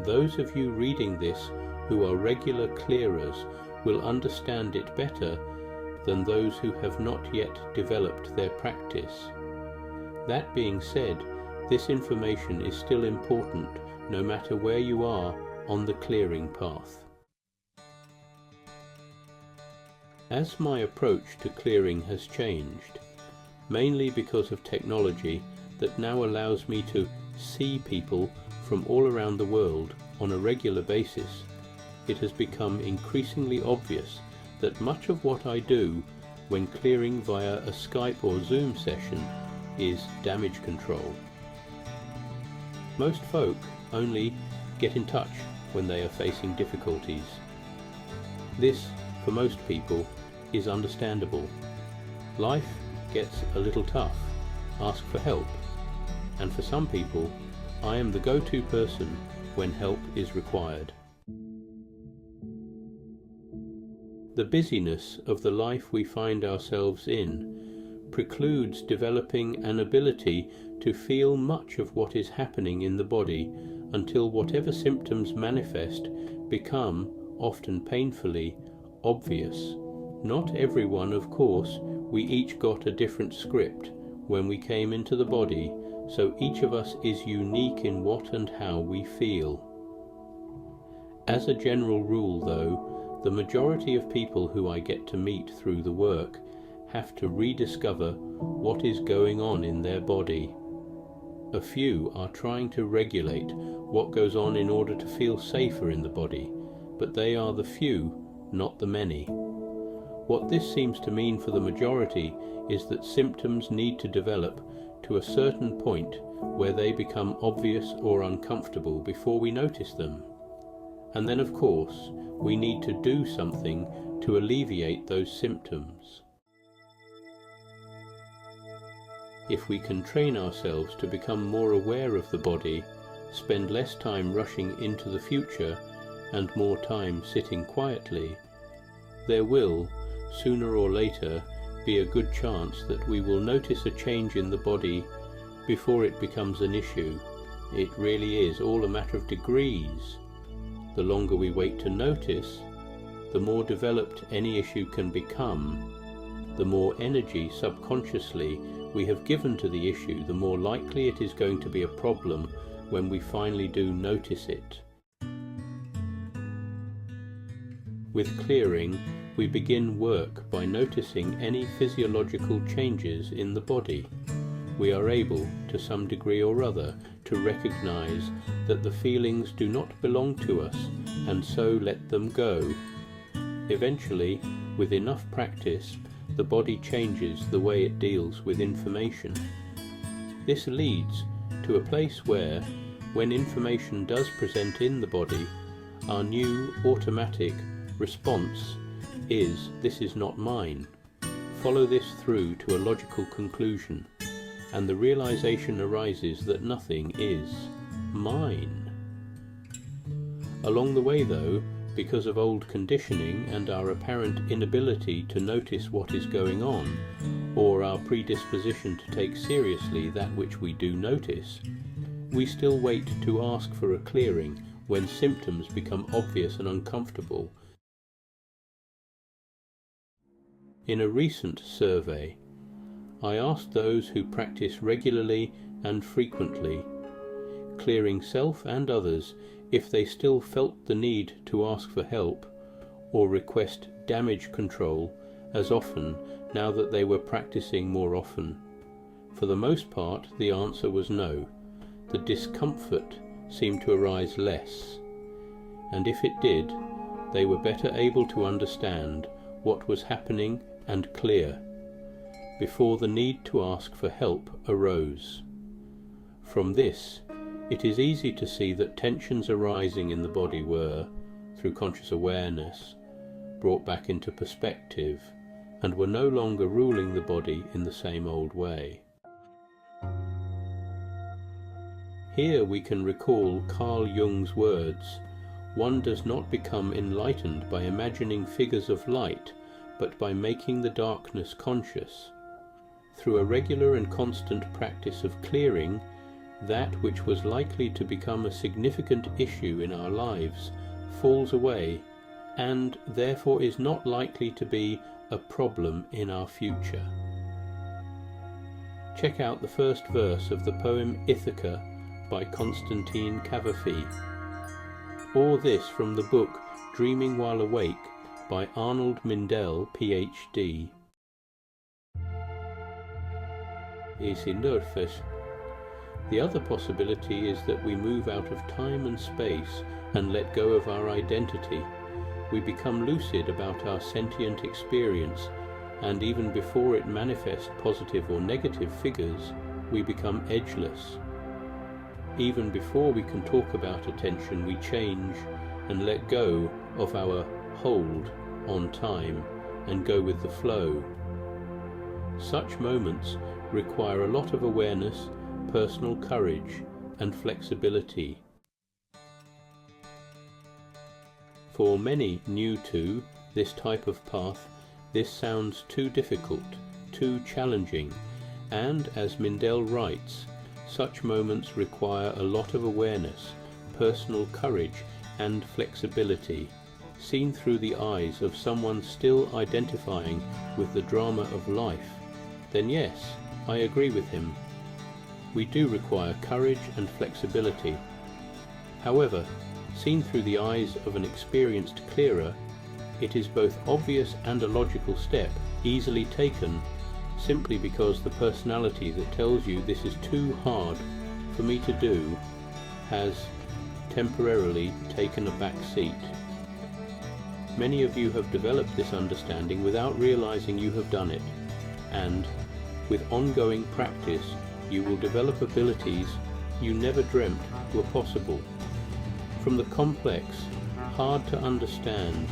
those of you reading this who are regular clearers will understand it better than those who have not yet developed their practice. That being said, this information is still important no matter where you are on the clearing path. As my approach to clearing has changed, mainly because of technology that now allows me to see people from all around the world on a regular basis, it has become increasingly obvious that much of what I do when clearing via a Skype or Zoom session is damage control. Most folk only get in touch when they are facing difficulties. This, for most people, is understandable. Life gets a little tough. Ask for help. And for some people, I am the go-to person when help is required. The busyness of the life we find ourselves in precludes developing an ability to feel much of what is happening in the body until whatever symptoms manifest become, often painfully, obvious. Not everyone, of course. We each got a different script when we came into the body, so each of us is unique in what and how we feel. As a general rule, though, the majority of people who I get to meet through the work have to rediscover what is going on in their body. A few are trying to regulate what goes on in order to feel safer in the body, but they are the few, not the many. What this seems to mean for the majority is that symptoms need to develop to a certain point where they become obvious or uncomfortable before we notice them. And then, of course, we need to do something to alleviate those symptoms. If we can train ourselves to become more aware of the body, spend less time rushing into the future and more time sitting quietly, there will, sooner or later, be a good chance that we will notice a change in the body before it becomes an issue. It really is all a matter of degrees. The longer we wait to notice, the more developed any issue can become. The more energy subconsciously we have given to the issue, the more likely it is going to be a problem when we finally do notice it. With clearing, we begin work by noticing any physiological changes in the body. We are able, to some degree or other, to recognize that the feelings do not belong to us, and so let them go. Eventually, with enough practice, the body changes the way it deals with information. This leads to a place where, when information does present in the body, our new automatic response is, "This is not mine." Follow this through to a logical conclusion, and the realization arises that nothing is mine. Along the way, though, because of old conditioning and our apparent inability to notice what is going on, or our predisposition to take seriously that which we do notice, we still wait to ask for a clearing when symptoms become obvious and uncomfortable. In a recent survey, I asked those who practice regularly and frequently, clearing self and others, if they still felt the need to ask for help or request damage control as often now that they were practicing more often. For the most part, the answer was no. The discomfort seemed to arise less, and if it did, they were better able to understand what was happening and clear before the need to ask for help arose. From this, it is easy to see that tensions arising in the body were, through conscious awareness, brought back into perspective and were no longer ruling the body in the same old way. Here we can recall Carl Jung's words, "One does not become enlightened by imagining figures of light, but by making the darkness conscious." Through a regular and constant practice of clearing, that which was likely to become a significant issue in our lives falls away, and therefore is not likely to be a problem in our future. Check out the first verse of the poem Ithaca by Constantine Cavafy, or this from the book Dreaming While Awake by Arnold Mindell, PhD. The other possibility is that we move out of time and space and let go of our identity. We become lucid about our sentient experience, and even before it manifests positive or negative figures, we become edgeless. Even before we can talk about attention, we change and let go of our hold on time and go with the flow. Such moments require a lot of awareness, personal courage, and flexibility. For many new to this type of path, this sounds too difficult, too challenging, and as Mindell writes, such moments require a lot of awareness, personal courage, and flexibility, seen through the eyes of someone still identifying with the drama of life. Then yes, I agree with him. We do require courage and flexibility. However, seen through the eyes of an experienced clearer, it is both obvious and a logical step, easily taken, simply because the personality that tells you this is too hard for me to do has temporarily taken a back seat. Many of you have developed this understanding without realizing you have done it, and with ongoing practice you will develop abilities you never dreamt were possible. From the complex, hard to understand,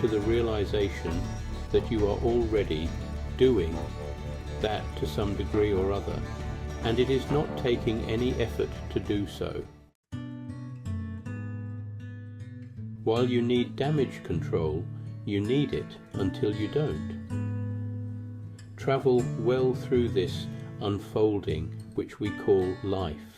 to the realization that you are already doing that to some degree or other, and it is not taking any effort to do so. While you need damage control, you need it until you don't. Travel well through this unfolding which we call life.